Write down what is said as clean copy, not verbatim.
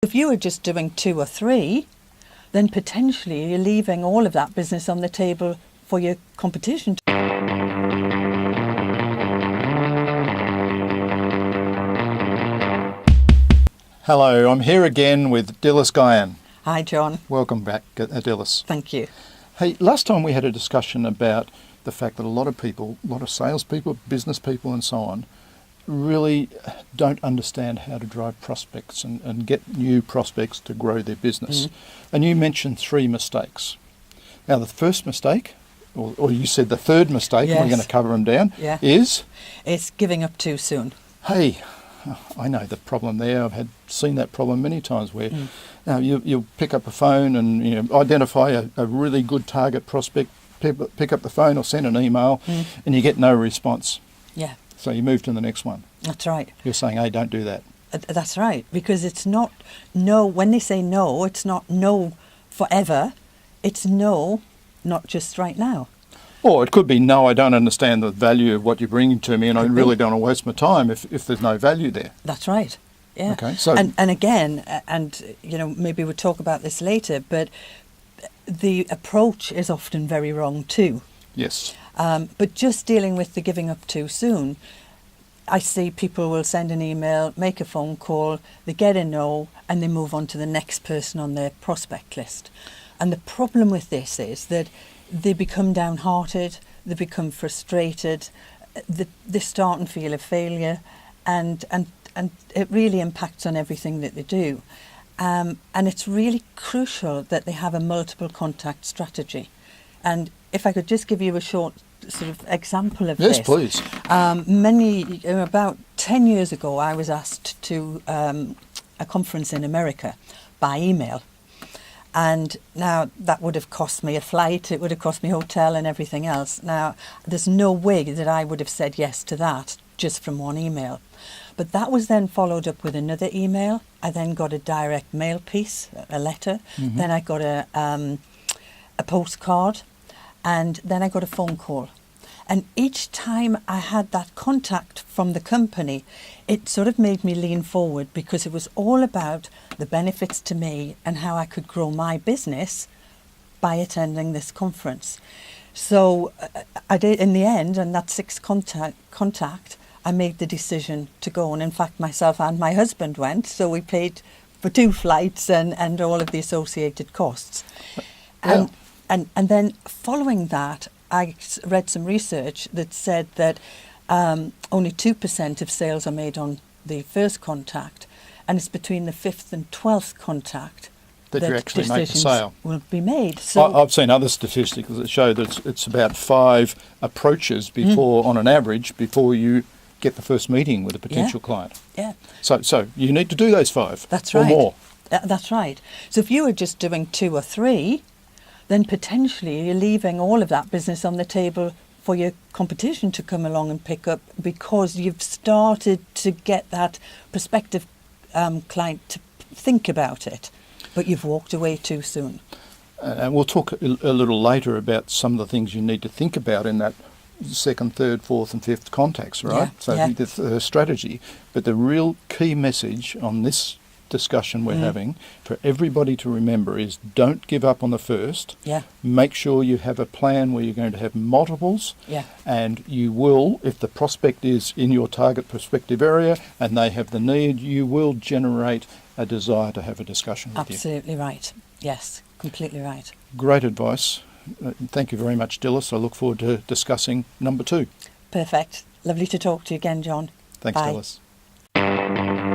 If you were just doing 2 or 3, then potentially you're leaving all of that business on the table for your competition. Hello, I'm here again with Dylis Guyan. Hi, John. Welcome back, Dylis. Thank you. Hey, last time we had a discussion about the fact that a lot of people, a lot of salespeople, business people and so on, really don't understand how to drive prospects and get new prospects to grow their business. And you mentioned 3 mistakes. Now, the first mistake, or you said the third mistake, and we're going to cover them down, is? It's giving up too soon. Hey, I know the problem there. I've seen that problem many times where you'll pick up a phone and identify a really good target prospect, pick up the phone or send an email, and you get no response. Yeah. So you move to the next one. That's right. You're saying, hey, don't do that. That's right, because it's not no. When they say no, it's not no forever. It's no, not just right now. Or it could be, no, I don't understand the value of what you're bringing to me and I really don't want to waste my time if there's no value there. That's right. Yeah. Okay. So and again, maybe we'll talk about this later, but the approach is often very wrong too. Yes. But just dealing with the giving up too soon, I see people will send an email, make a phone call, they get a no, and they move on to the next person on their prospect list. And the problem with this is that they become downhearted, they become frustrated, they start and feel a failure, and it really impacts on everything that they do. And it's really crucial that they have a multiple contact strategy. And if I could just give you a short sort of example of this. Yes, please. About 10 years ago, I was asked to a conference in America by email. And now that would have cost me a flight, it would have cost me a hotel and everything else. Now, there's no way that I would have said yes to that just from one email. But that was then followed up with another email. I then got a direct mail piece, a letter. Then I got a postcard. And then I got a phone call. And each time I had that contact from the company, it sort of made me lean forward because it was all about the benefits to me and how I could grow my business by attending this conference. So I did in the end, and that 6th contact, I made the decision to go. And in fact, myself and my husband went. So we paid for 2 flights and all of the associated costs. Yeah. And then following that, I read some research that said that only 2% of sales are made on the first contact, and it's between the 5th and 12th contact that you actually make the sale will be made. So I've seen other statistics that show that it's about 5 approaches before, on an average, before you get the first meeting with a potential client. Yeah. So you need to do those 5. That's or right. more. That's right. So if you were just doing 2 or 3, then potentially you're leaving all of that business on the table for your competition to come along and pick up, because you've started to get that prospective client to think about it, but you've walked away too soon. And we'll talk a little later about some of the things you need to think about in that 2nd, 3rd, 4th and 5th contacts, right? The strategy. But the real key message on this discussion we're having for everybody to remember is, don't give up on the first. Make sure you have a plan where you're going to have multiples, and you will, if the prospect is in your target prospective area and they have the need, you will generate a desire to have a discussion with you. Absolutely right. Yes, completely right. Great advice. Thank you very much, Dylis. I look forward to discussing number 2. Perfect. Lovely to talk to you again, John. Thanks, Bye. Dylis.